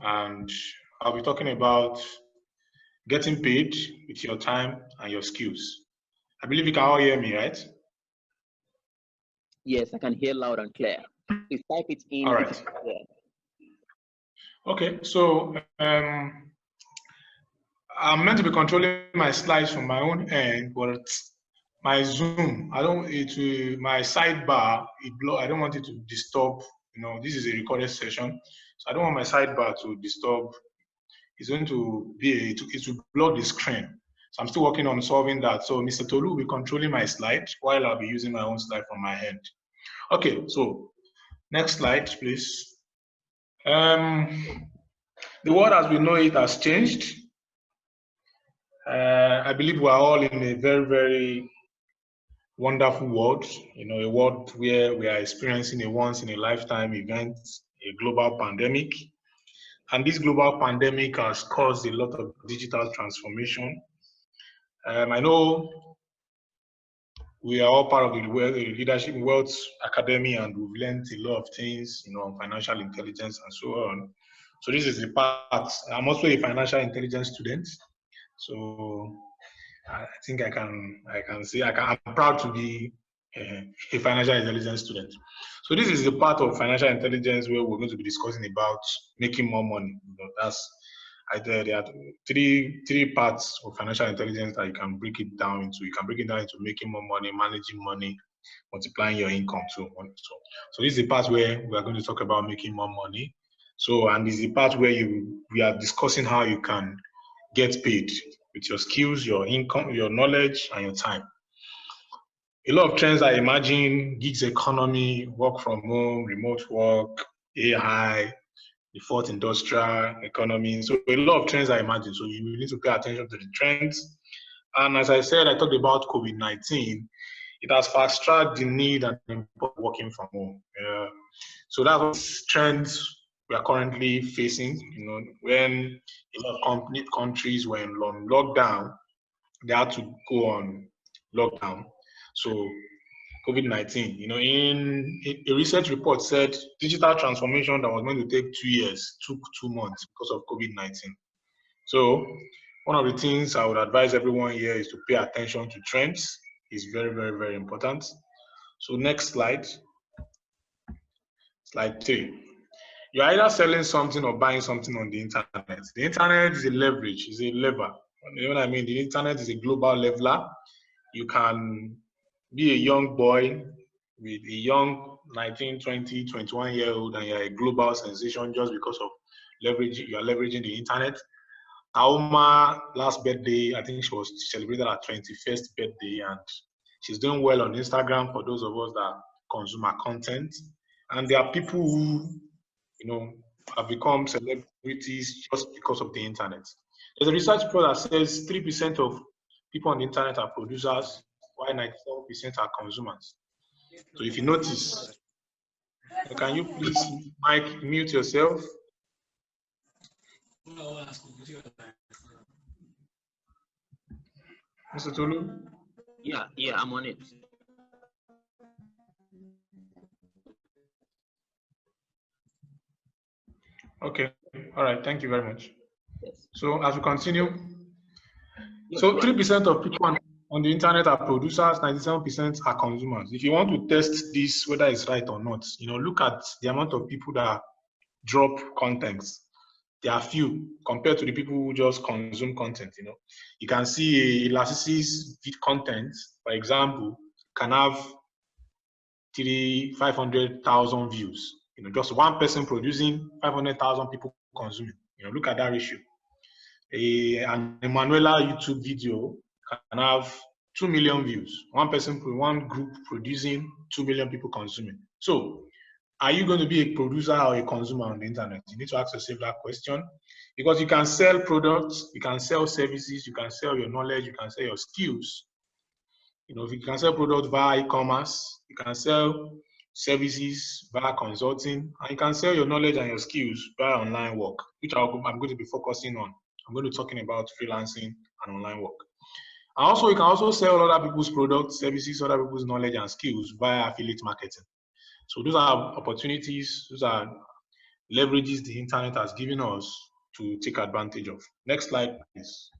and I'll be talking about getting paid with your time and your skills. I believe you can all hear me, right? Yes, I can hear loud and clear. Please type it in. All right. Okay, so I'm meant to be controlling my slides from my own end, but my Zoom, my sidebar, I don't want it to disturb. This is a recorded session, so I don't want my sidebar to disturb. It's going to be, it will block the screen. So I'm still working on solving that. So Mr. Tolu will be controlling my slide while I'll be using my own slide from my end. Okay, so next slide, please. The world as we know it has changed. I believe we are all in a very, very wonderful world, a world where we are experiencing a once in a lifetime event, a global pandemic. And this global pandemic has caused a lot of digital transformation. I know we are all part of the Leadership Wealth Academy, and we've learned a lot of things, on financial intelligence and so on. So this is the part. I'm also a financial intelligence student. So I think I can say I'm proud to be a financial intelligence student. So this is the part of financial intelligence where we're going to be discussing about making more money. There are three parts of financial intelligence that you can break it down into. You can break it down into making more money, managing money, multiplying your income too. So this is the part where we are going to talk about making more money. So, and this is the part where we are discussing how you can get paid with your skills, your income, your knowledge, and your time. A lot of trends I imagine: gigs economy, work from home, remote work, AI, the fourth industrial economy. So a lot of trends I imagine. So you need to pay attention to the trends. And as I said, I talked about COVID-19. It has fast-tracked the need and important working from home. So that's trends we are currently facing. When a lot of countries were on lockdown, they had to go on lockdown. So COVID-19, in a research report said digital transformation that was meant to take 2 years took 2 months because of COVID-19. So one of the things I would advise everyone here is to pay attention to trends. It's very, very, very important. So next slide. Slide 3. You're either selling something or buying something on the internet. The internet is a leverage, is a lever. You know what I mean? The internet is a global leveler. You can be a young boy with a young 19, 20, 21-year-old, and you're a global sensation just because of leveraging. You are leveraging the internet. Auma, last birthday, I think she celebrated her 21st birthday, and she's doing well on Instagram for those of us that consume her content. And there are people who, have become celebrities just because of the internet. There's a research report that says 3% of people on the internet are producers, while 97% are consumers. So if you notice, can you please, Mike, mute yourself? Mr. Tolu? Yeah, I'm on it. Okay, all right, thank you very much. Yes. So as we continue, so 3% of people on the internet are producers, 97% are consumers. If you want to test this, whether it's right or not, look at the amount of people that drop contents. There are few compared to the people who just consume content. You can see Elastic's content, for example, can have 500,000 views. Just one person producing, 500,000 people consuming. Look at that ratio. An Emanuela YouTube video can have 2 million views. One group producing, 2 million people consuming. So, are you going to be a producer or a consumer on the internet? You need to ask yourself that question, because you can sell products, you can sell services, you can sell your knowledge, you can sell your skills. If you can sell products via e-commerce, you can sell services via consulting, and you can sell your knowledge and your skills via online work, which I'm going to be focusing on. I'm going to be talking about freelancing and online work. And also, you can also sell other people's products, services, other people's knowledge and skills via affiliate marketing. So those are opportunities, those are leverages the internet has given us to take advantage of. Next slide, please.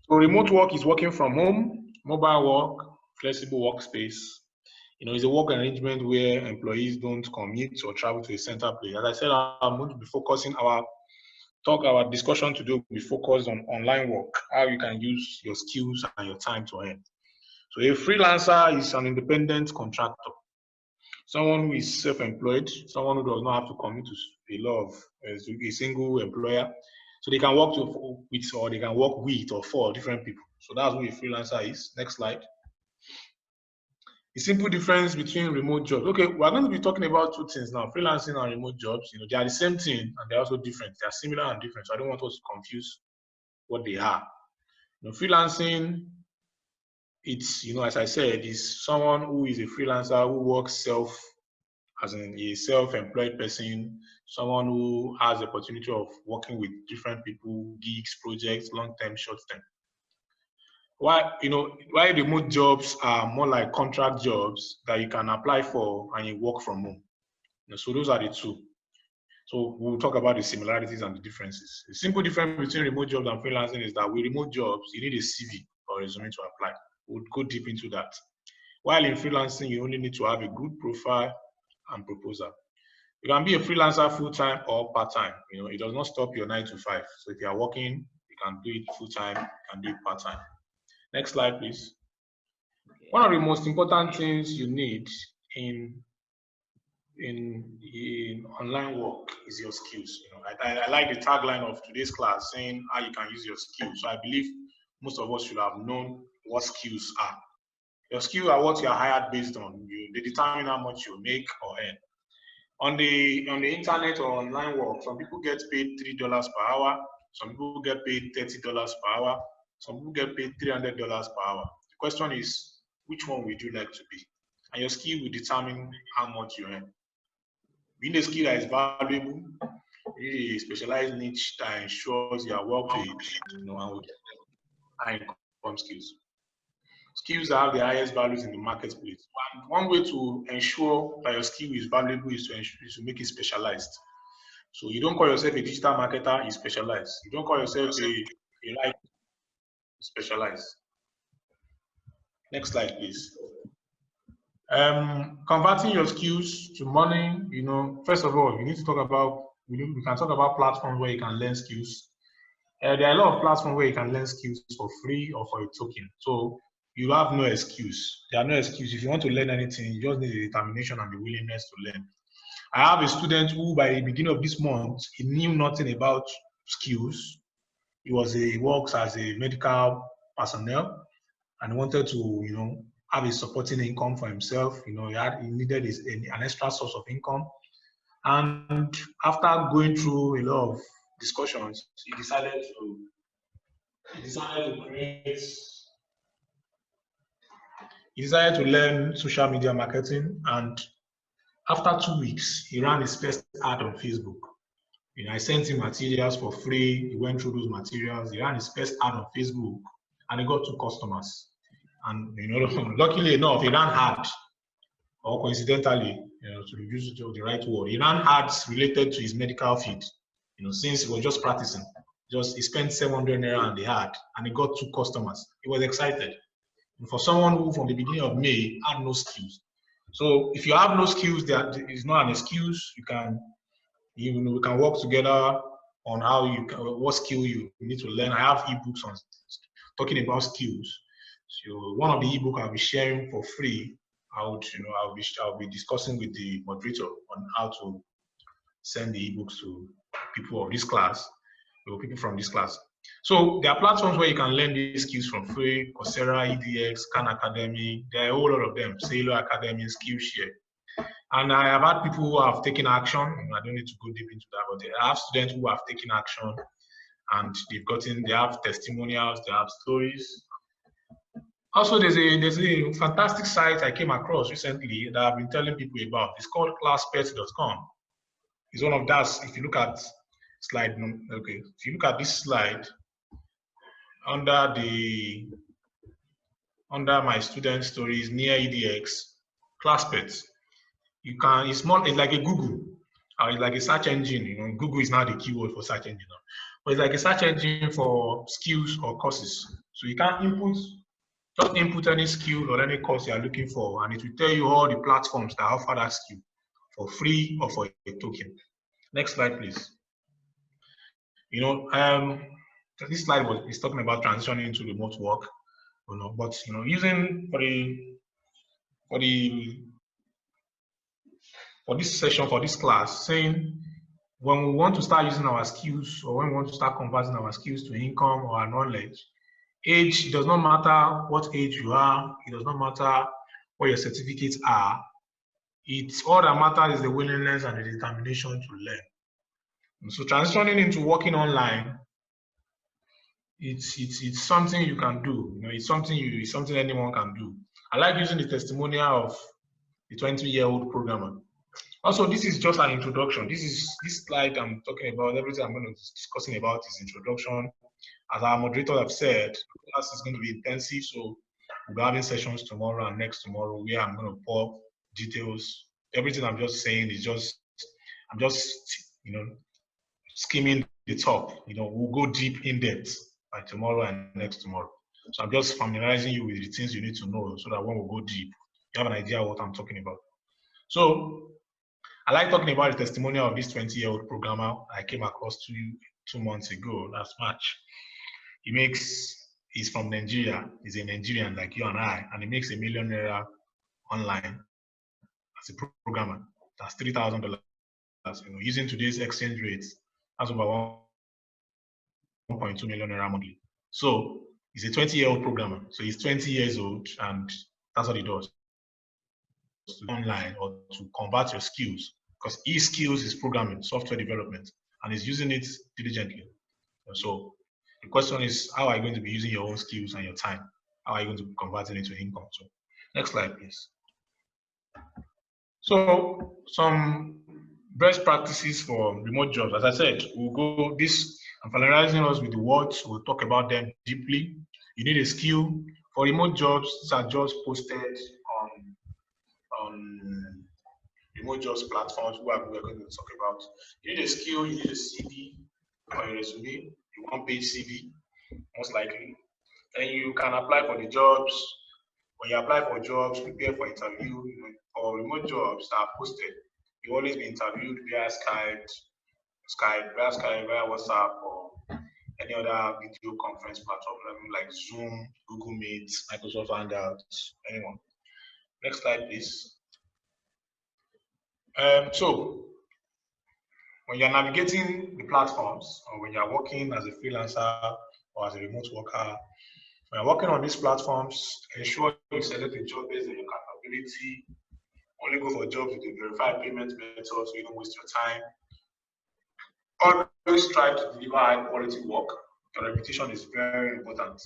So remote work is working from home, mobile work, flexible workspace. It's a work arrangement where employees don't commute or travel to a center place. As I said, I'm going to be focusing our discussion today will be focused on online work, how you can use your skills and your time to earn. So a freelancer is an independent contractor, someone who is self-employed, someone who does not have to commit to a lot of a single employer. So they can work with, or they can work with or for different people. So that's what a freelancer is. Next slide. The simple difference between remote jobs. Okay, we're going to be talking about two things now, freelancing and remote jobs. They are the same thing and they're also different. They are similar and different. So I don't want us to confuse what they are. Freelancing, it's, as I said, is someone who is a freelancer who works as a self-employed person, someone who has the opportunity of working with different people, gigs, projects, long-term, short-term. Why remote jobs are more like contract jobs that you can apply for and you work from home. So those are the two. So we'll talk about the similarities and the differences. The simple difference between remote jobs and freelancing is that with remote jobs, you need a CV or resume to apply. We'll go deep into that. While in freelancing, you only need to have a good profile and proposal. You can be a freelancer full-time or part-time. It does not stop your 9 to 5. So if you are working, you can do it full-time, you can do it part-time. Next slide, please. One of the most important things you need in online work is your skills. I like the tagline of today's class saying how you can use your skills. So I believe most of us should have known what skills are. Your skills are what you are hired based on. They determine how much you make or earn. On the internet or online work, some people get paid $3 per hour. Some people get paid $30 per hour. Some people get paid $300 per hour. The question is, which one would you like to be? And your skill will determine how much you earn. Being a skill that is valuable, really a specialized niche that ensures you are well paid, and with high income skills. Skills that have the highest values in the marketplace. One way to ensure that your skill is valuable is to make it specialized. So you don't call yourself a digital marketer, you specialize. You don't call yourself a specialized. Next slide, please. Converting your skills to money, first of all, you need to talk about, we can talk about platforms where you can learn skills. There are a lot of platforms where you can learn skills for free or for a token. So you have no excuse. There are no excuses. If you want to learn anything, you just need the determination and the willingness to learn. I have a student who, by the beginning of this month, he knew nothing about skills. He works as a medical personnel and wanted to, have a supporting income for himself. He needed an extra source of income. And after going through a lot of discussions, he decided to learn social media marketing. And after 2 weeks, he ran his first ad on Facebook. I sent him materials for free. He went through those materials. He ran his first ad on Facebook, and he got 2 customers. And luckily enough, he ran ads, or coincidentally, to use the right word, he ran ads related to his medical field. Since he was just practicing, he spent 700 naira on the ad, and he got 2 customers. He was excited. And for someone who, from the beginning of May, had no skills. So if you have no skills, that is not an excuse. We can work together on what skill you need to learn. I have ebooks on talking about skills. So one of the ebook I'll be sharing for free, I'll be discussing with the moderator on how to send the ebooks to people of this class, or people from this class. So there are platforms where you can learn these skills from free: Coursera, EDX, Khan Academy. There are a whole lot of them. Sailor Academy, Skillshare. And I have had people who have taken action. I don't need to go deep into that, but I have students who have taken action, and they have testimonials, they have stories. Also, there's a fantastic site I came across recently that I've been telling people about. It's called ClassPet.com. It's one of those. If you look at if you look at this slide, under my student stories near EDX, ClassPet, it's like a Google. It's like a search engine. You know, Google is now the keyword for search engine now. But it's like a search engine for skills or courses. So you can just input any skill or any course you are looking for, and it will tell you all the platforms that offer that skill for free or for a token. Next slide, please. You know, this slide is talking about transitioning into remote work. You know, but you know, using for this session, for this class, saying when we want to start using our skills or when we want to start converting our skills to income or our knowledge, age does not matter what age you are. It does not matter what your certificates are. It's all that matters is the willingness and the determination to learn. And so transitioning into working online, it's something you can do. You know, it's something anyone can do. I like using the testimonial of the 20-year-old programmer. Also, this is just an introduction. This slide I'm talking about, everything I'm going to be discussing about is introduction. As our moderator have said, the class is going to be intensive, so we'll be having sessions tomorrow and next tomorrow where I'm going to pour details. Everything I'm just saying is I'm just, you know, skimming the top. You know, we'll go deep in depth by tomorrow and next tomorrow. So I'm just familiarizing you with the things you need to know so that when we go deep, you have an idea what I'm talking about. So I like talking about the testimonial of this 20-year-old programmer I came across 2 months ago, last March. He's from Nigeria. He's a Nigerian like you and I, and he makes $1 million online as a programmer. That's $3,000. You know, using today's exchange rates, that's over 1.2 million naira monthly. So he's a 20-year-old programmer. So he's 20 years old, and that's what he does. Online or to convert your skills, because his skills is programming, software development, and he's using it diligently. So the question is, how are you going to be using your own skills and your time? How are you going to be converting it to income? So next slide, please. So some best practices for remote jobs. As I said, we'll go this, I'm familiarizing us with the words. We'll talk about them deeply. You need a skill. For remote jobs, these are jobs posted on remote jobs platforms we're going to talk about. You need a skill, you need a CV or a resume, a one-page CV, most likely. Then you can apply for the jobs. When you apply for jobs, prepare for interview. You know, for remote jobs that are posted, you always be interviewed via via WhatsApp, or any other video conference platform like Zoom, Google Meet, Microsoft Hangouts, anyone. Next slide, please. So when you're navigating the platforms, or when you're working as a freelancer or as a remote worker, when you're working on these platforms, ensure you select a job based on your capability. Only go for jobs with a verified payment method so you don't waste your time. Always strive to deliver high quality work. Your reputation is very important.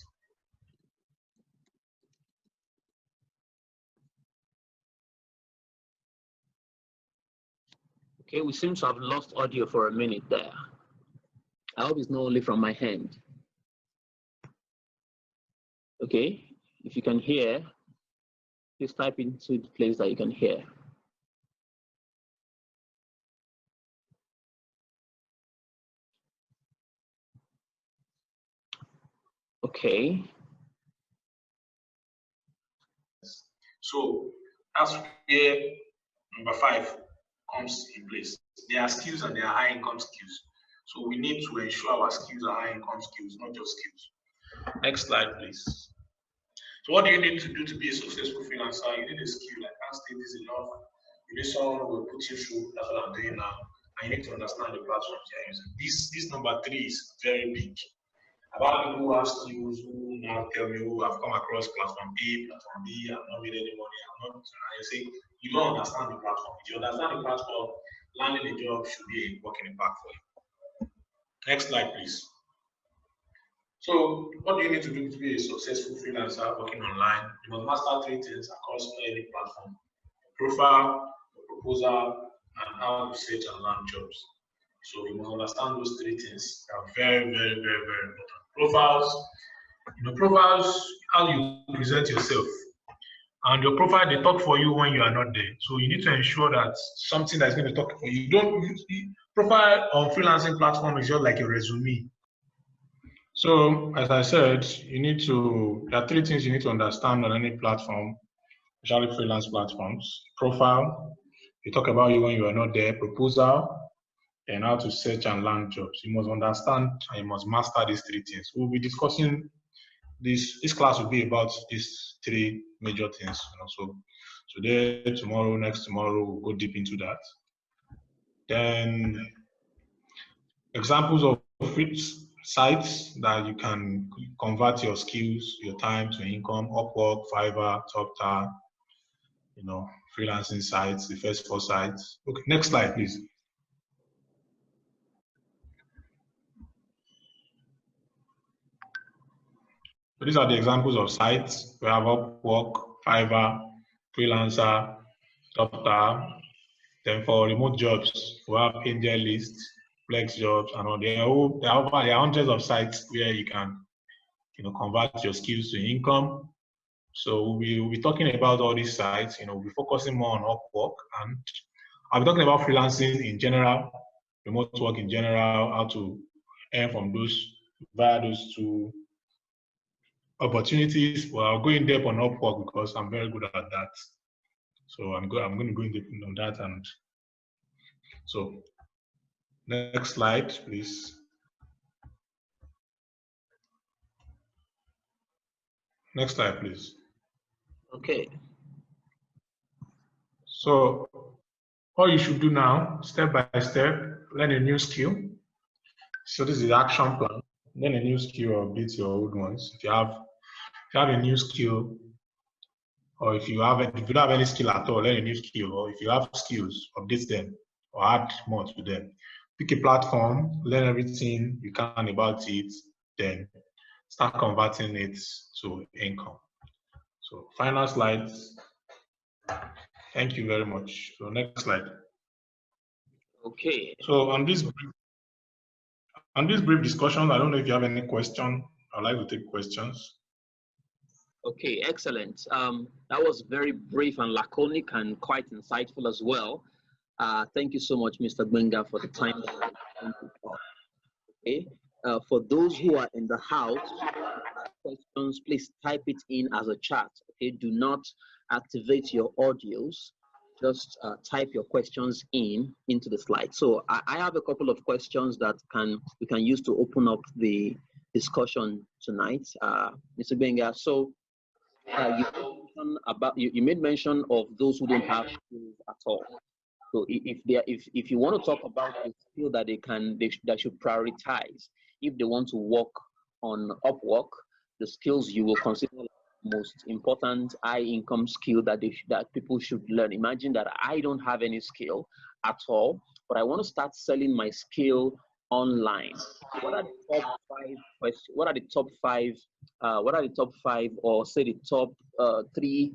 Okay, we seem to have lost audio for a minute there. I hope it's not only from my hand. Okay, if you can hear, please type into the place that you can hear. Okay. So that's where number 5 comes in place. There are skills and there are high income skills. So we need to ensure our skills are high income skills, not just skills. Next slide, please. So what do you need to do to be a successful freelancer? You need a skill. I can't state this enough. You need someone who will put you through. That's what I'm doing now. And you need to understand the platforms you're using. This number 3 is very big. About people who have skills who now tell me who have come across platform A, platform B, I've not made any money, I'm not, and you say, you don't understand the platform. If you understand the platform, landing a job should be a work in the park for you. Next slide, please. So, what do you need to do to be a successful freelancer working online? You must master 3 things across any platform: profile, proposal, and how to search and land jobs. So you must understand those 3 things. They are very, very, very, very important. Profiles, profiles, how you present yourself. And your profile, they talk for you when you are not there. So you need to ensure that something that's going to talk for you. You don't profile on freelancing platform is just like a resume. So as I said, there are three things you need to understand on any platform, especially freelance platforms. Profile, you talk about you when you are not there. Proposal, and how to search and land jobs. You must understand and you must master these three things. We'll be discussing this class will be about these three major things. So today, tomorrow, next tomorrow, we'll go deep into that. Then examples of sites that you can convert your skills, your time to income: Upwork, Fiverr, TopTal, freelancing sites, the first 4 sites. Okay, next slide, please. So these are the examples of sites. We have Upwork, Fiverr, Freelancer, TopTal. Then for remote jobs, we have AngelList, FlexJobs, and all. There are hundreds of sites where you can, convert your skills to income. So we'll be talking about all these sites. We'll be focusing more on Upwork, and I'll be talking about freelancing in general, remote work in general, how to earn from via those 2 opportunities. Well, I'll go in depth on Upwork because I'm very good at that. So I'm going to go in depth on that. And so next slide, please. Next slide, please. Okay. So all you should do now, step by step, learn a new skill. So this is the action plan. Learn a new skill or update your old ones. If you have a new skill, or if you don't have any skill at all, learn a new skill. Or if you have skills, update them or add more to them. Pick a platform, learn everything you can about it, then start converting it to income. So final slides. Thank you very much. So next slide. Okay. So on this brief discussion, I don't know if you have any question. I'd like to take questions. Okay, excellent. That was very brief and laconic and quite insightful as well. Thank you so much, Mr. Gbenga, for the time. Okay. For those who are in the house, questions, please type it in as a chat. Okay, do not activate your audios. Just type your questions into the slide. So I have a couple of questions that we can use to open up the discussion tonight, Mr. Gbenga. So you made mention of those who don't have skills at all. So if you want to talk about a skill that they should prioritize if they want to work on Upwork, the skills you will consider most important high income skill that people should learn. Imagine that I don't have any skill at all, but I want to start selling my skill online. What are the top 5 questions? What are the top 5 or say the top 3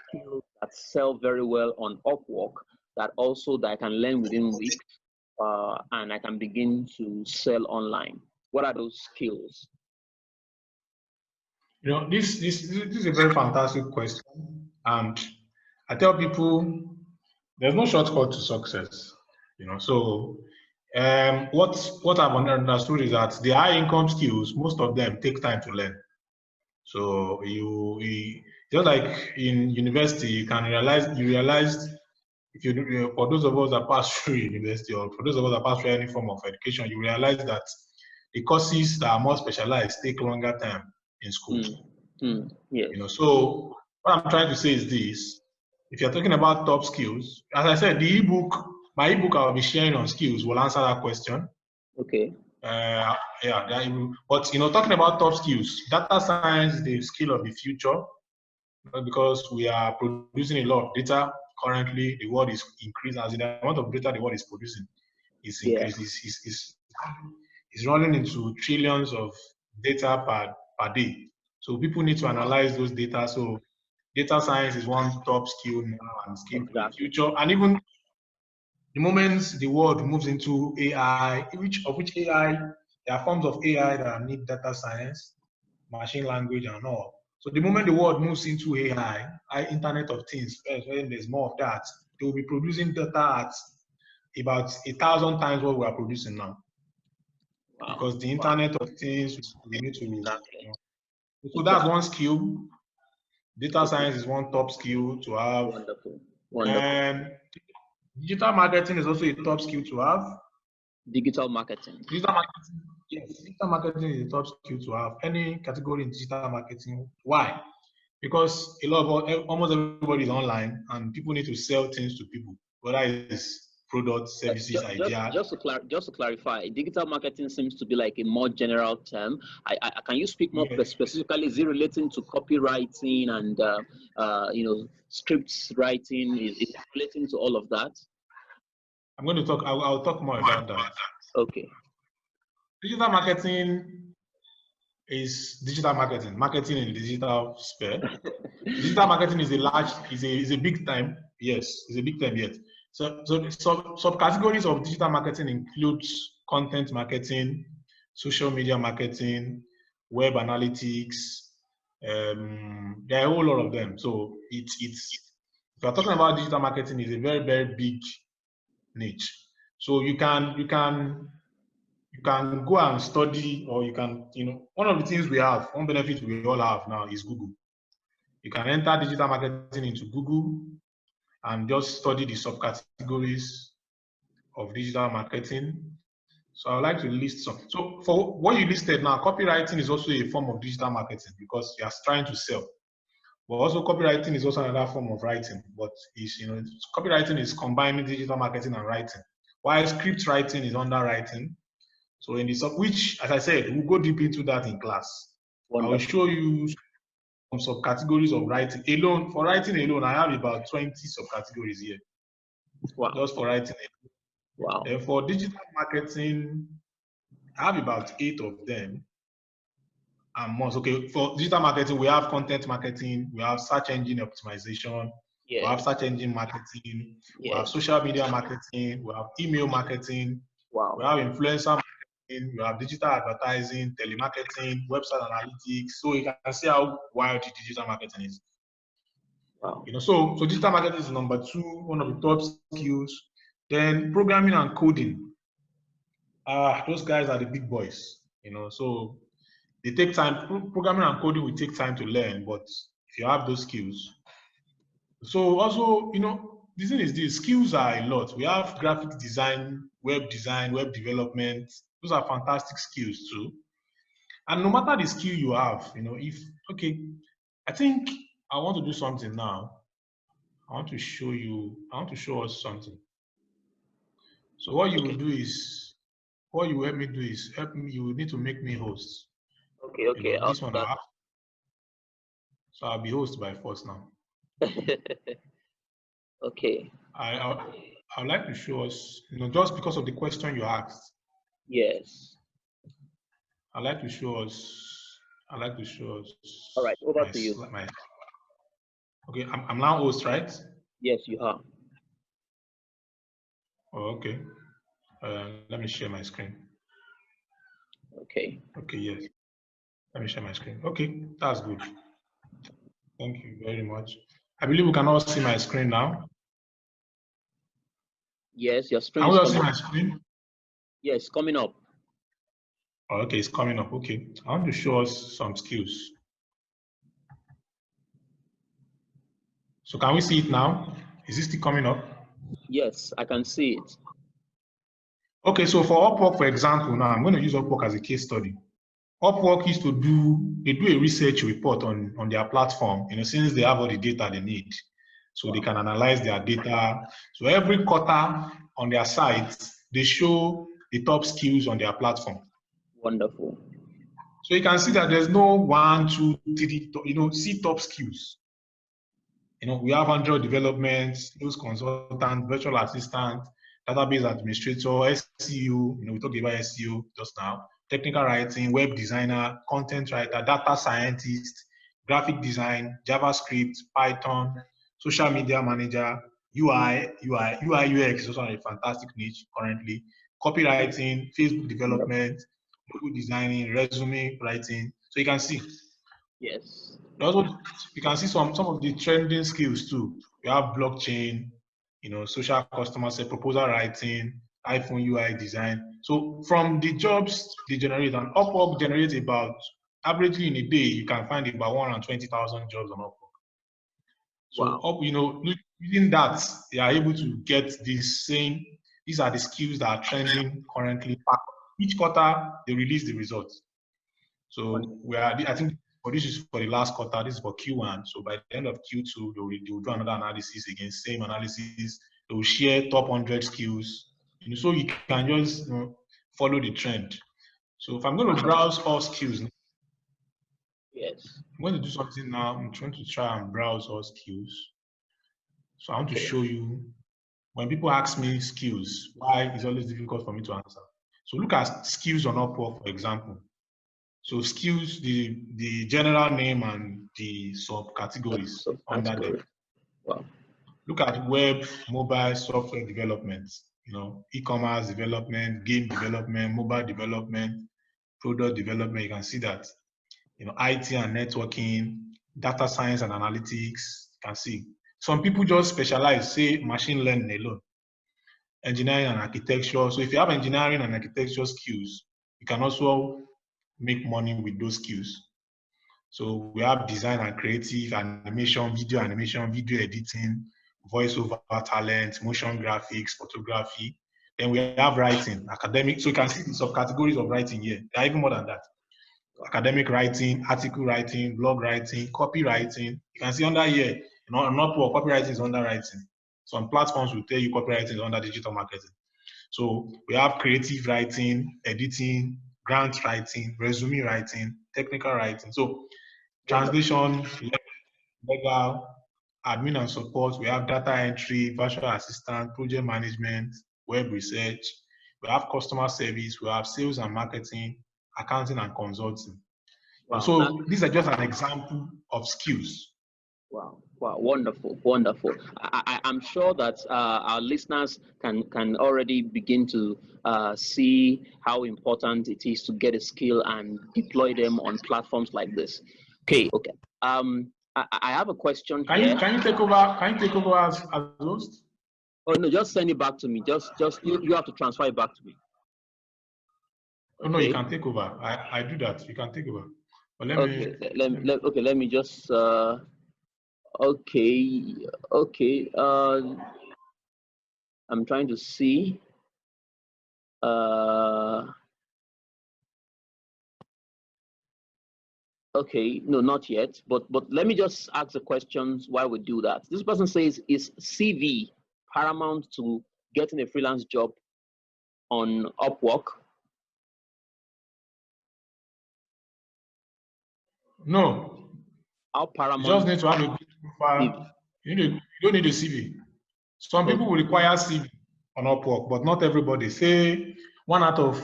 skills that sell very well on Upwork that I can learn within weeks and I can begin to sell online? What are those skills? This is a very fantastic question, and I tell people there's no shortcut to success. So what I've understood is that the high income skills, most of them take time to learn. So you just like in university, you realize if for those of us that pass through university, or for those of us that pass through any form of education, you realize that the courses that are more specialized take longer time in school. Yes. So what I'm trying to say is this: if you're talking about top skills, as I said, my ebook I'll be sharing on skills will answer that question. Okay. But talking about top skills, data science is the skill of the future, because we are producing a lot of data currently. The world is increasing, as in the amount of data the world is producing is increasing. Is running into trillions of data per day. So people need to analyze those data. So data science is one top skill now and skill for the future. And even the moment the world moves into AI, which AI, there are forms of AI that need data science, machine language and all. So the moment the world moves into AI, Internet of Things, when there's more of that, they will be producing data at about 1,000 times what we are producing now. Wow. Because the Internet of Things, we need to. Exactly. So that's one skill. Data science is one top skill to have. Wonderful. Wonderful. And digital marketing is also a top skill to have. Digital marketing. Digital marketing, yes, digital marketing is a top skill to have. Any category in digital marketing. Why? Because almost everybody is online, and people need to sell things to people, whether it's products, services, ideas. Just to clarify, digital marketing seems to be like a more general term. Can you speak more specifically? Is it relating to copywriting and scripts writing? Is it relating to all of that? I'm going to talk. I'll talk more about that. Okay. Digital marketing is digital marketing. Marketing in the digital sphere. Digital marketing is a big time. Yes, it's a big time yet. So subcategories of digital marketing includes content marketing, social media marketing, web analytics. There are a whole lot of them. So if you're talking about digital marketing, is a very, very big niche. So you can go and study, or you can, one of the things one benefit we all have now is Google. You can enter digital marketing into Google and just study the subcategories of digital marketing. So I would like to list some. So for what you listed now, copywriting is also a form of digital marketing because you are trying to sell. But also copywriting is also another form of writing. But copywriting is combining digital marketing and writing, while script writing is underwriting. So in which, as I said, we'll go deep into that in class. Wonderful. I will show you some subcategories of writing alone. For writing alone, I have about 20 subcategories here. Wow. Just for writing alone. Wow. And for digital marketing, I have about 8 of them. And more. Okay, for digital marketing, we have content marketing, we have search engine optimization, we have search engine marketing, we have social media marketing, we have email marketing, we have influencer marketing, we have digital advertising, telemarketing, website analytics. So you can see how wild digital marketing is. Wow. So digital marketing is number 2, one of the top skills. Then programming and coding. Those guys are the big boys. So they take time. Programming and coding will take time to learn, but if you have those skills. So also, the thing is, these skills are a lot. We have graphic design, web development. Those are fantastic skills too. And no matter the skill you have, I think I want to do something now. I want to show us something. So what you will do is, what you help me do is, you need to make me host. Okay. This one so I'll be host by force now. Okay. I'd like to show us, just because of the question you asked. Yes. I'd like to show us. All right, over to you. Okay, I'm now host, right? Yes, you are. Oh, okay. Let me share my screen. Okay. Okay, yes. Let me share my screen. Okay, that's good. Thank you very much. I believe we can all see my screen now. Yes, your screen. Can we all see my screen? Yes, coming up. Oh, okay, it's coming up. Okay, I want to show us some skills. So can we see it now? Is this still coming up? Yes, I can see it. Okay, so for Upwork, for example, now I'm going to use Upwork as a case study. Upwork is to do a research report on their platform, since they have all the data they need. So they can analyze their data. So every quarter on their site, they show the top skills on their platform. Wonderful. So you can see that there's no 1, 2, 3, see top skills. We have Android development, skills consultant, virtual assistant, database administrator, SEO, we talked about SEO just now, technical writing, web designer, content writer, data scientist, graphic design, JavaScript, Python, social media manager, UI, UX is also a fantastic niche currently, copywriting, Facebook development, logo designing, resume writing. So you can see Yes. Also, you can see some of the trending skills too. We have blockchain, social customer service, proposal writing, iPhone UI design. So from the jobs they generate, and Upwork generates about, averagely in a day, you can find about 120,000 jobs on Upwork. So Wow. using that, they are able to get these are the skills that are trending currently. Each quarter, they release the results. So I think this is for the last quarter, this is for Q1. So by the end of Q2, they'll do another analysis again, same analysis. They'll share top 100 skills. So you can just follow the trend. So if I'm going to browse all skills, Yes. I'm going to do something now. I'm trying to try and browse all skills. So I want to show you, when people ask me skills, why it's always difficult for me to answer. So look at skills on Upwork, for example. So skills, the general name and the subcategories under them. Wow. Look at web, mobile, software development, e-commerce development, game development, mobile development, product development. You can see that, IT and networking, data science and analytics. You can see some people just specialize, say machine learning alone, engineering and architecture. So if you have engineering and architecture skills, you can also make money with those skills. So we have design and creative, animation, video editing, voiceover talent, motion graphics, photography. Then we have writing, academic. So you can see the subcategories of writing here. There are even more than that. Academic writing, article writing, blog writing, copywriting. You can see under here, not Upwork, copywriting is under writing. Some platforms will tell you copywriting is under digital marketing. So we have creative writing, editing, grant writing, resume writing, technical writing. So translation, legal, admin and support. We have data entry, virtual assistant, project management, web research. We have customer service. We have sales and marketing, accounting and consulting. Wow. So these are just an example of skills. Wow, wonderful. I'm sure that our listeners can already begin to see how important it is to get a skill and deploy them on platforms like this. Okay. I have a question here. Can you take over? Can you take over as host? Oh no, just send it back to me. Just you have to transfer it back to me. Okay. Oh no, you can take over. I do that. You can take over. But let me just. Okay. I'm trying to see. Okay, no, not yet. But let me just ask the questions while we do that. This person says, is CV paramount to getting a freelance job on Upwork? No. How paramount? You just need to have a good profile. You don't need a CV. Some people will require CV on Upwork, but not everybody. Say 1 out of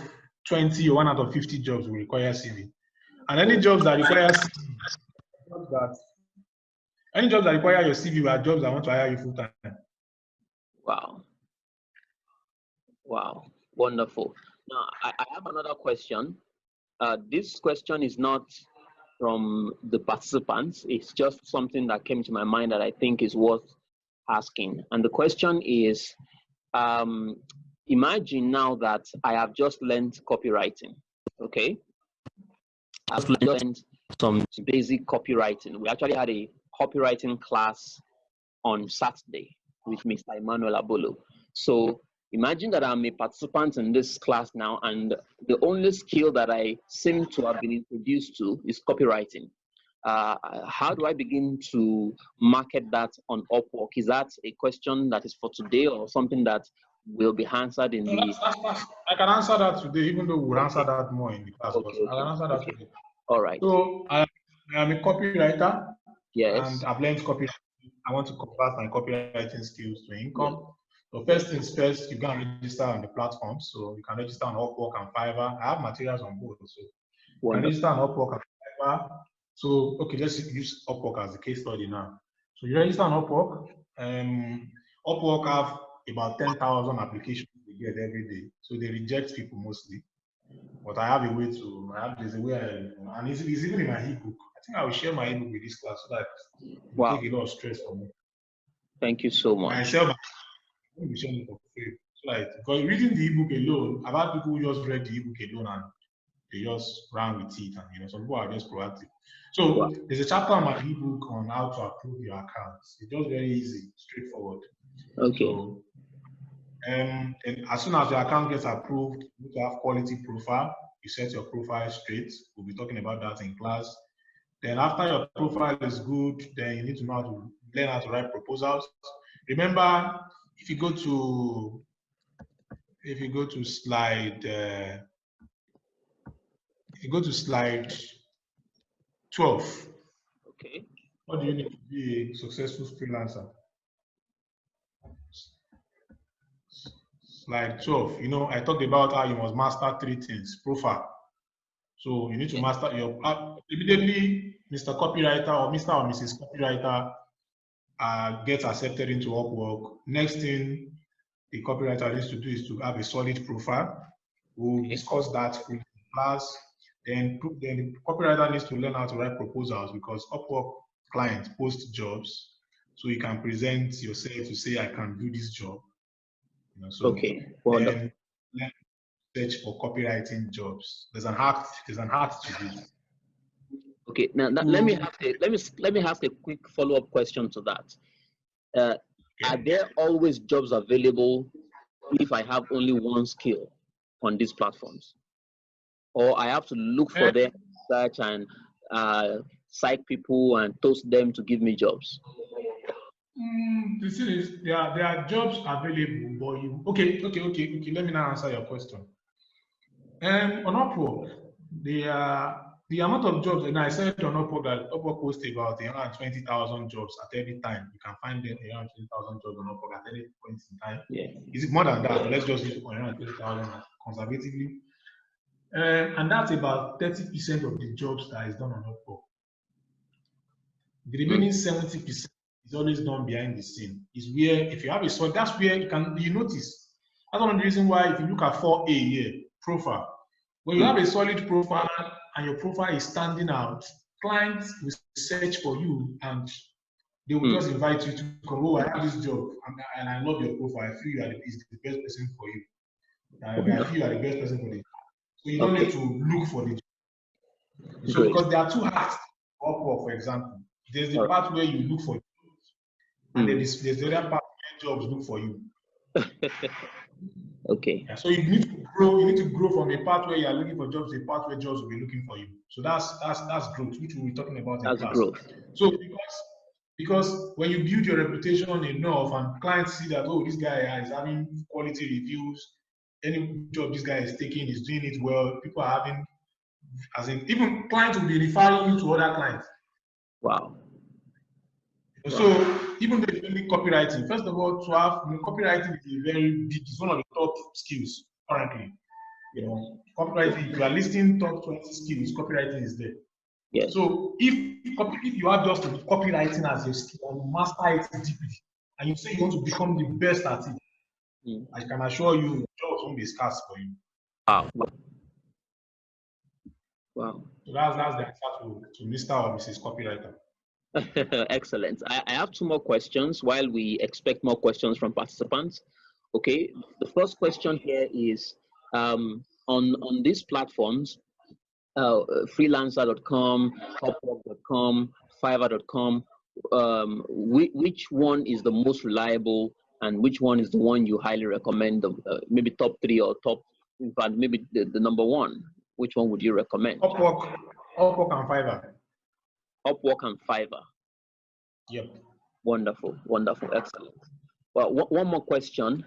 20 or 1 out of 50 jobs will require CV. And any jobs that require CV, any jobs that require your CV are jobs that want to hire you full time. Wow, wonderful. Now I have another question. This question is not from the participants. It's just something that came to my mind that I think is worth asking. And the question is, imagine now that I have just learned copywriting, okay? I've learned some basic copywriting. We actually had a copywriting class on Saturday with Mr. Emmanuel Abolo. So imagine that I'm a participant in this class now, and the only skill that I seem to have been introduced to is copywriting. How do I begin to market that on Upwork? Is that a question that is for today or something that will be answered in the... I can answer that today, even though we'll answer that more in the class. I can answer that today. All right. So I am a copywriter. Yes. And I've learned copywriting. I want to convert my copywriting skills to income. Yeah. So first things first, you can register on the platform. So you can register on Upwork and Fiverr. I have materials on both. So you can register on Upwork and Fiverr. So, okay, let's use Upwork as the case study now. So you register on Upwork. Upwork have about 10,000 applications they get every day. So they reject people mostly. But I have a way to, there's a way, and it's even in my ebook. think I will share my ebook with this class so that it will Wow. take a lot of stress from me. Thank you so much. Myself, I will be sharing it for free. So like, because reading the ebook alone, I've had people who just read the ebook alone and they just ran with it, and some people are just proactive. So Wow. there's a chapter on my ebook on how to approve your accounts. It's just very easy, straightforward. Okay. So, and as soon as your account gets approved, you need to have quality profile. You set your profile straight. We'll be talking about that in class. Then after your profile is good, then you need to know how to learn how to write proposals. Remember, if you go to slide, if you go to slide 12, Okay. what do you need to be a successful freelancer? Slide 12. I talked about how you must master 3 things. Profile. So you need to master your immediately. Mr. Copywriter or Mr. or Mrs. Copywriter gets accepted into Upwork. Next thing the copywriter needs to do is to have a solid profile. We'll discuss that in class. Then the copywriter needs to learn how to write proposals because Upwork clients post jobs, so you can present yourself to say I can do this job. So okay. Wonderful. Then search for copywriting jobs. There's an art to this. Okay. Now let me ask a quick follow-up question to that. Are there always jobs available if I have only one skill on these platforms, or I have to look for them, search and psych people and toast them to give me jobs? The thing is, there are jobs available, but okay. Let me now answer your question. On Upwork, the amount of jobs, and I said on Upwork that Upwork posts about 120,000 jobs at any time. You can find them 120,000 jobs on Upwork at any point in time. Yeah. Is it more than that? Let's just use 120,000 conservatively. And that's about 30% of the jobs that is done on Upwork. The remaining 70% is always done behind the scene. Is where if you have a that's where you notice. That's one of the reasons why if you look at 4A here, profile, when you have a solid profile and your profile is standing out, clients will search for you and they will just invite you to come. Oh, I have this job and I love your profile. I feel you are the best person for you. I feel you are the best person for the job. So you don't need to look for the job. So because there are two parts of Upwork, for example. There's the part where you look for jobs, and there's the other part where jobs look for you. Okay. Yeah, so you need to grow. You need to grow from a part where you are looking for jobs to a part where jobs will be looking for you. So that's growth, which we'll be talking about in class. Growth. So because when you build your reputation enough and clients see that, oh, this guy is having quality reviews, any job this guy is taking is doing it well, people are having, as in even clients will be referring you to other clients. Wow. So even though it's only copywriting, first of all, to have copywriting is a very big, it's one of the top skills currently. Copywriting, if you are listing top 20 skills, copywriting is there. Yes. So if you have just copywriting as your skill and you master it deeply, and you say you want to become the best at it, I can assure you jobs won't be scarce for you. Wow. So that's the answer to Mr. or Mrs. Copywriter. Excellent. I have 2 more questions while we expect more questions from participants. Okay. The first question here is on these platforms, freelancer.com, upwork.com, fiverr.com, which one is the most reliable and which one is the one you highly recommend? Maybe top 3 or top, in fact, maybe the number 1. Which one would you recommend? Upwork and Fiverr. Upwork and Fiverr. Yep. Wonderful, excellent. Well, one more question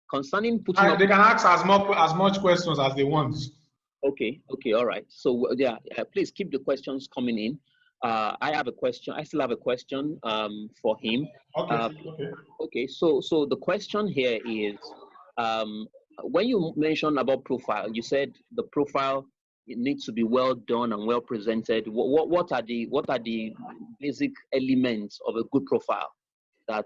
concerning putting up. They can ask as much questions as they want. Okay, all right. So yeah, please keep the questions coming in. I have a question. I still have a question for him. Okay. So the question here is, when you mentioned about profile, you said the profile, it needs to be well done and well presented. What are the basic elements of a good profile that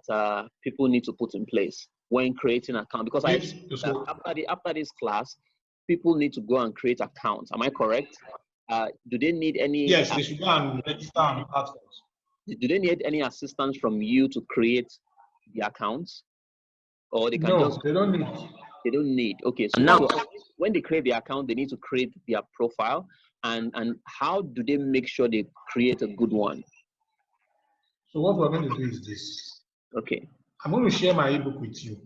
people need to put in place when creating an account? Because after this class, people need to go and create accounts. Am I correct? Do they need any? Yes, they should go and register on the platforms. Do they need any assistance from you to create the accounts, or they can just? No, they don't need. They don't need. Okay, so now when they create the account, they need to create their profile, and how do they make sure they create a good one? So what we're going to do is this. Okay. I'm going to share my ebook with you.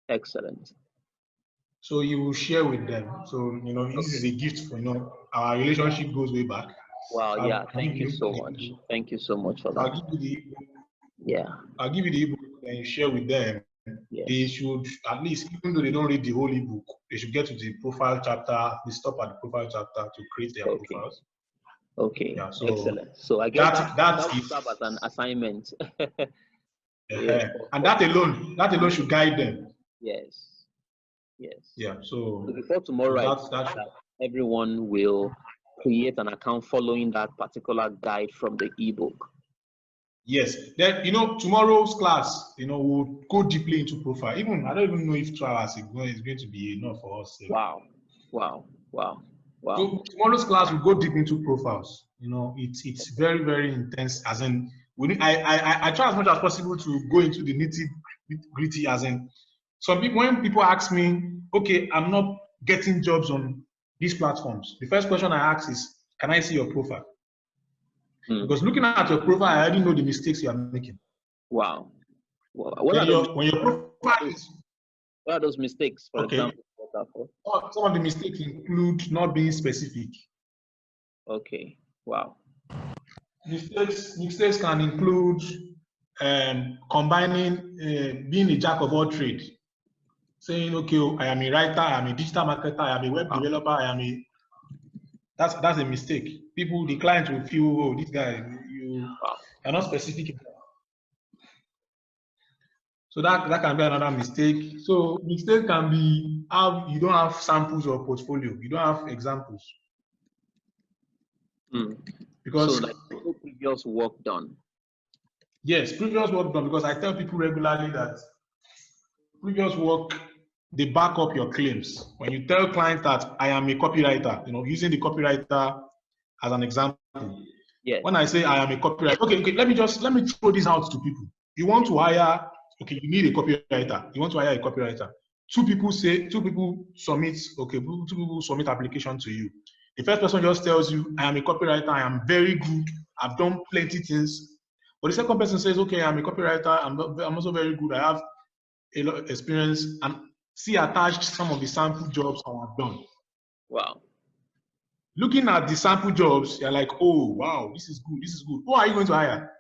Excellent. So you will share with them. So this is a gift for our relationship goes way back. Wow. Yeah. Thank you so much. Thank you so much for that. I'll give you the ebook. Yeah. I'll give you the ebook and you share with them. Yes. They should at least, even though they don't read the whole ebook, they should get to the profile chapter. They stop at the profile chapter to create their profiles. Okay. Yeah, so excellent. So I guess that will serve as an assignment. Yeah. And that alone should guide them. Yes. Yes. Yeah. So before tomorrow, everyone will create an account following that particular guide from the ebook. Yes. Then tomorrow's class, we'll go deeply into profile. Even I don't even know if 2 hours is going to be enough for us. Wow. Wow. Wow. Wow. So tomorrow's class will go deep into profiles. It's very, very intense. As in, I try as much as possible to go into the nitty-gritty. As in, when people ask me, okay, I'm not getting jobs on these platforms, the first question I ask is, can I see your profile? Because looking at your profile, I already know the mistakes you are making. Wow. What are those mistakes, for example? Some of the mistakes include not being specific. Okay. Wow. Mistakes can include combining being a jack of all trades. Saying, okay, I am a writer, I am a digital marketer, I am a web developer, I am a. That's a mistake. The client will feel, oh, this guy, you're not specific. So that can be another mistake. So mistake can be how you don't have samples or portfolio. You don't have examples. Because so like previous work done. Yes, previous work done. Because I tell people regularly that previous work, they back up your claims. When you tell clients that I am a copywriter, using the copywriter as an example. Yes. When I say I am a copywriter, okay, let me throw this out to people. You want to hire, okay, you need a copywriter. You want to hire a copywriter. Two people submit application to you. The first person just tells you, I am a copywriter, I am very good, I've done plenty things. But the second person says, okay, I'm a copywriter, I'm also very good, I have a lot of experience, and see attached some of the sample jobs I have done. Wow. Looking at the sample jobs, you're like, oh, wow, this is good, this is good. Who are you going to hire?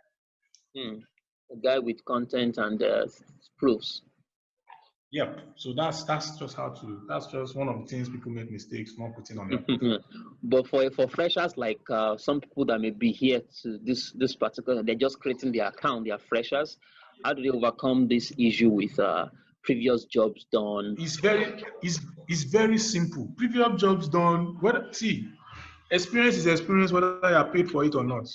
A guy with content and proofs. Yep. So that's just one of the things people make mistakes not putting on their But for freshers, like some people that may be here to this particular, they're just creating their account, they are freshers. How do they overcome this issue with previous jobs done? It's very simple. Previous jobs done. Experience is experience whether you are paid for it or not.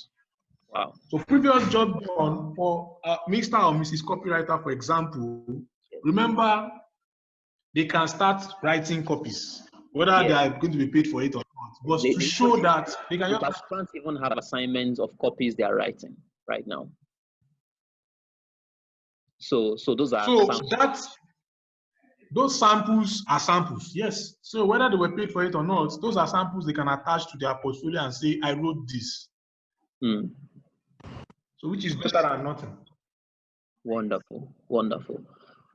Wow. So previous job done for Mr. or Mrs. Copywriter, for example, remember they can start writing copies, whether they are going to be paid for it or not. But to show that they can participants even have assignments of copies they are writing right now. So those are those samples are samples, yes. So whether they were paid for it or not, those are samples they can attach to their portfolio and say, I wrote this. So which is better than nothing. Wonderful, wonderful.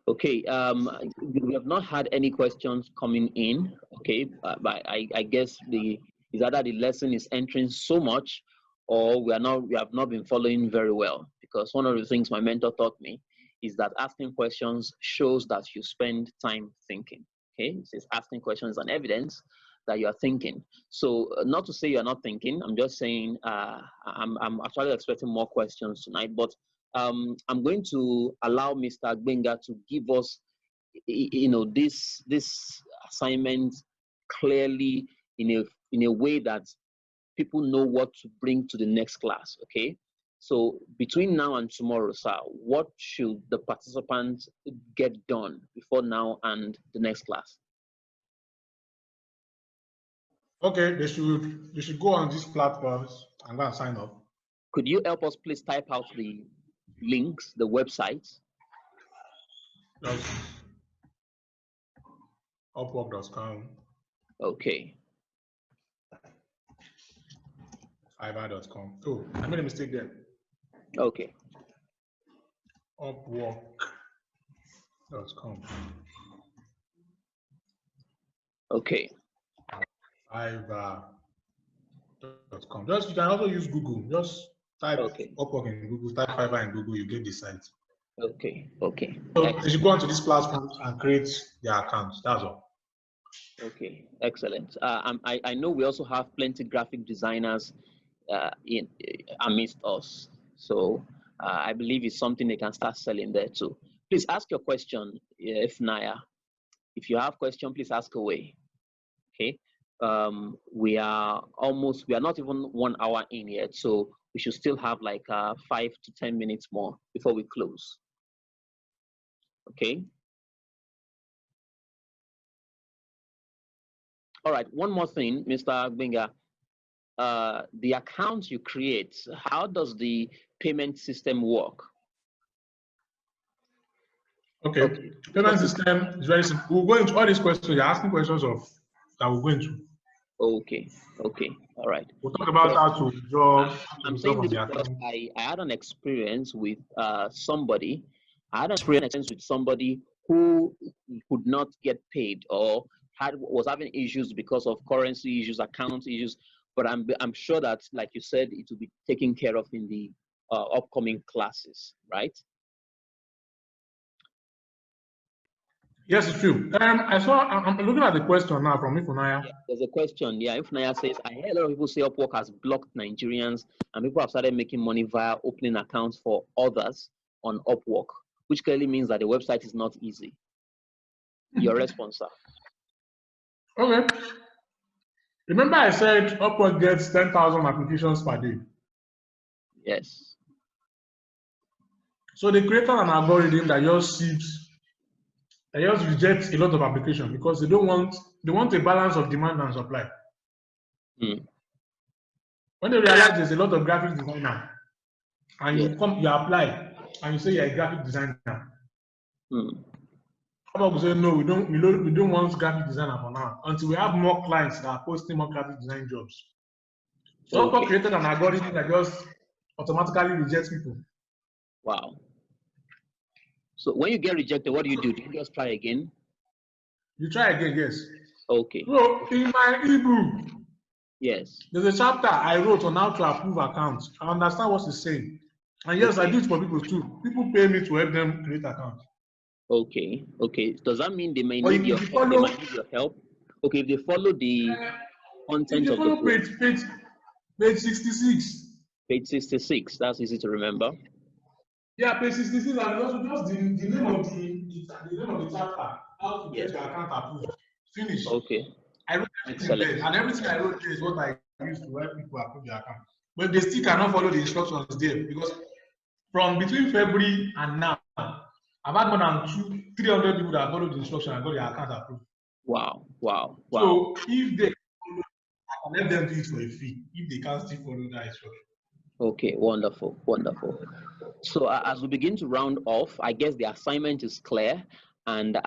Okay, we have not had any questions coming in. Okay, but I guess is either the lesson is entering so much, or we have not been following very well. Because one of the things my mentor taught me is that asking questions shows that you spend time thinking. Okay, it says asking questions and evidence that you are thinking. So not to say you are not thinking. I'm just saying I'm actually expecting more questions tonight, but. I'm going to allow Mr. Gbenga to give us, this assignment clearly in a way that people know what to bring to the next class. Okay, so between now and tomorrow, sir, what should the participants get done before now and the next class? Okay, they should go on these platforms and go and sign up. Could you help us please type out the links, the websites? Just Upwork.com. Okay. Fiverr.com. Oh, I made a mistake there. Okay. Upwork.com. Okay. Fiverr.com. Just you can also use Google. Just type Upwork in Google, type Fiverr in Google, you get the site. Okay. Okay. So they should go onto these platforms and create their accounts. That's all. Okay, excellent. I know we also have plenty graphic designers amidst us. So I believe it's something they can start selling there too. Please ask your question, Ifunanya. If you have question, please ask away. Okay. We are not even 1 hour in yet, so we should still have like 5 to 10 minutes more before we close. Okay. All right, one more thing, Mr. Gbenga. The account you create, how does the payment system work? Okay. Payment system is very simple. We'll go into all these questions. You're asking questions of that we'll go into. Okay. All right. We'll talk about how to withdraw. I'm saying this because I had an experience with somebody. I had an experience with somebody who could not get paid or was having issues because of currency issues, account issues. But I'm sure that, like you said, it will be taken care of in the upcoming classes, right? Yes, it's true. I'm looking at the question now from Ifunanya. Yeah, there's a question. Yeah, Ifunanya says, I hear a lot of people say Upwork has blocked Nigerians and people have started making money via opening accounts for others on Upwork, which clearly means that the website is not easy. Your response, sir. Okay. Remember I said Upwork gets 10,000 applications per day. Yes. So they created an algorithm that just rejects a lot of applications because they want a balance of demand and supply. When they realize there's a lot of graphic designer and you apply and you say you're a graphic designer. Upwork will say no, we don't want graphic designer for now until we have more clients that are posting more graphic design jobs. So Upwork created an algorithm that just automatically rejects people. Wow. So when you get rejected, what do you do? Do you just try again? You try again, yes. Okay. So in my ebook, yes, there's a chapter I wrote on how to approve accounts. I understand what he's saying. And yes, I do it for people too. People pay me to help them create accounts. Okay. Does that mean they may need your help? They might need your help? Okay, if they follow the content of the book. Page 66. Page 66, that's easy to remember. Yeah, page 66, and also just the name of the chapter, how to get your account approved. Finish. Okay. I wrote everything there, and everything I wrote there is what I use to help people approve their account. But they still cannot follow the instructions there because from between February and now, I've had more than 300 people that follow the instruction and got their account approved. Wow. So if they follow, I can help them do it for a fee if they can't still follow that instruction. Okay, wonderful. So as we begin to round off, I guess the assignment is clear, and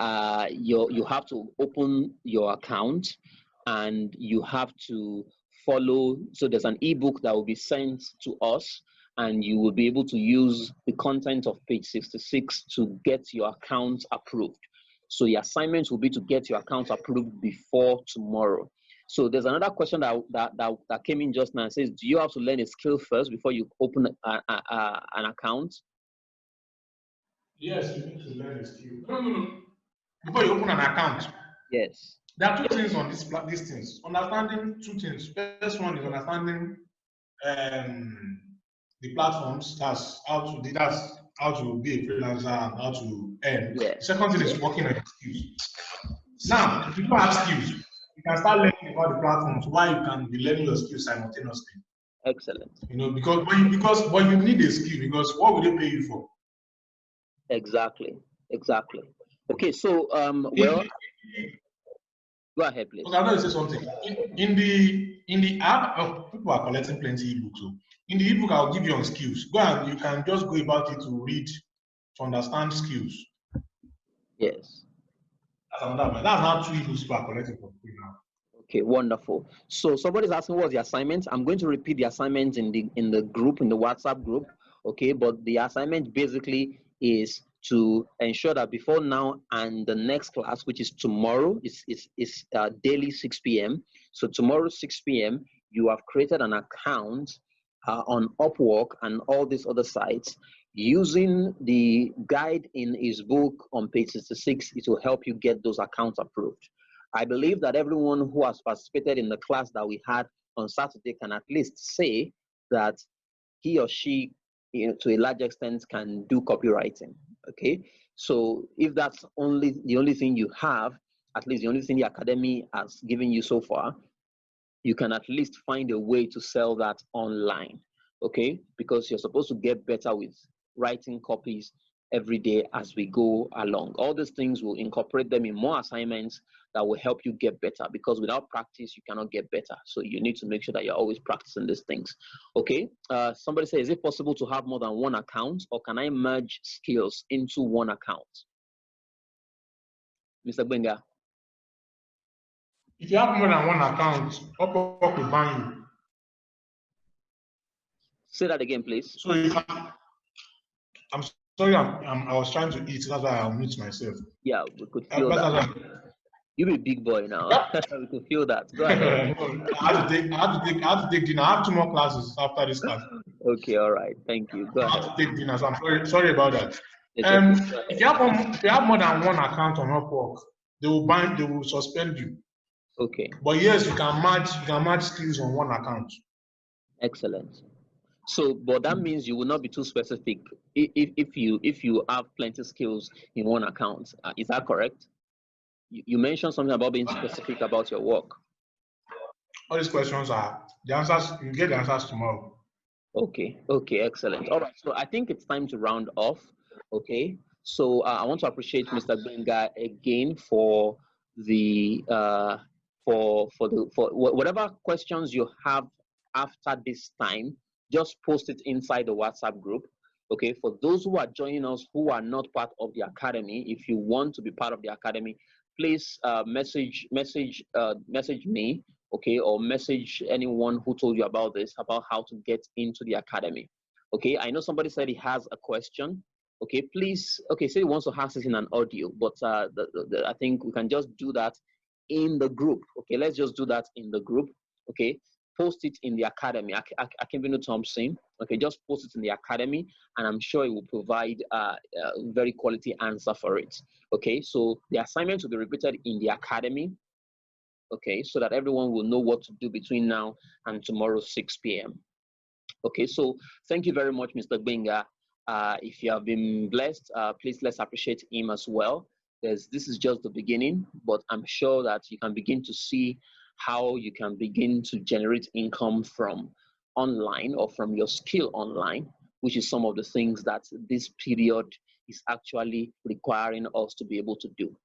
you have to open your account, and you have to follow. So there's an ebook that will be sent to us, and you will be able to use the content of page 66 to get your account approved. So the assignment will be to get your account approved before tomorrow. So there's another question that came in just now. It says, do you have to learn a skill first before you open an account? Yes, you need to learn a skill. No. Before you open an account. Yes. There are two things on these things. Understanding two things. First one is understanding the platforms. That's how to be a freelancer and how to earn. Yeah. The second thing is working on your skills. Now, if you don't have skills, you can start learning about the platforms while you can be learning your skills simultaneously. Excellent. Because you need a skill, because what will they pay you for? Exactly. Okay, so Go ahead, please. Okay, I'm going to say something. In the app, people are collecting plenty ebooks. So in the ebook, I'll give you on skills. Go and you can just go about it to read, to understand skills. Yes. That's another one. That's how 2 ebooks people are collecting for free now. Okay, wonderful. So somebody's asking what's the assignment. I'm going to repeat the assignment in the group, in the WhatsApp group. Okay, but the assignment basically is to ensure that before now and the next class, which is tomorrow, is daily 6 p.m. So tomorrow 6 p.m. you have created an account on Upwork and all these other sites using the guide in his book on page 66. It will help you get those accounts approved. I believe that everyone who has participated in the class that we had on Saturday can at least say that he or she, to a large extent, can do copywriting. Okay, so if that's the only thing you have, at least the only thing the academy has given you so far, you can at least find a way to sell that online. Okay, because you're supposed to get better with writing copies every day as we go along. All these things will incorporate them in more assignments that will help you get better, because without practice you cannot get better. So you need to make sure that you're always practicing these things. Okay, somebody says, is it possible to have more than one account, or can I merge skills into one account? Mr. Benga. If you have more than one account, Upwork will ban you. Say that again, please. So if I'm sorry, I was trying to eat, that's why I'll mute myself. Yeah, we could feel that. You're a big boy now. We could feel that. Go ahead. I have to take dinner. I have 2 more classes after this class. Okay, all right. Thank you. Go ahead. I have to take dinner, so I'm sorry about that. Okay. If you have more than one account on Upwork, they will suspend you. Okay. But yes, you can match skills on one account. Excellent. So, but that means you will not be too specific if you have plenty of skills in one account. Is that correct? You mentioned something about being specific about your work. All these questions are the answers. You get the answers tomorrow. Okay. Excellent. All right. So I think it's time to round off. Okay. So I want to appreciate Mr. Benga again for the for whatever questions you have after this time. Just post it inside the WhatsApp group. Okay. For those who are joining us who are not part of the academy, if you want to be part of the academy, please message me, okay, or message anyone who told you about this, about how to get into the academy. Okay, I know somebody said he has a question. Okay, please, okay, say he wants to ask it in an audio, but I think we can just do that in the group. Okay, let's just do that in the group. Okay, post it in the academy. Akinbinu Thompson. Okay, just post it in the academy, and I'm sure it will provide a very quality answer for it. Okay, so the assignment will be repeated in the academy. Okay, so that everyone will know what to do between now and tomorrow 6 p.m. Okay, so thank you very much, Mr. Benga. If you have been blessed, please let's appreciate him as well. This is just the beginning, but I'm sure that you can begin to see how you can begin to generate income from online or from your skill online, which is some of the things that this period is actually requiring us to be able to do.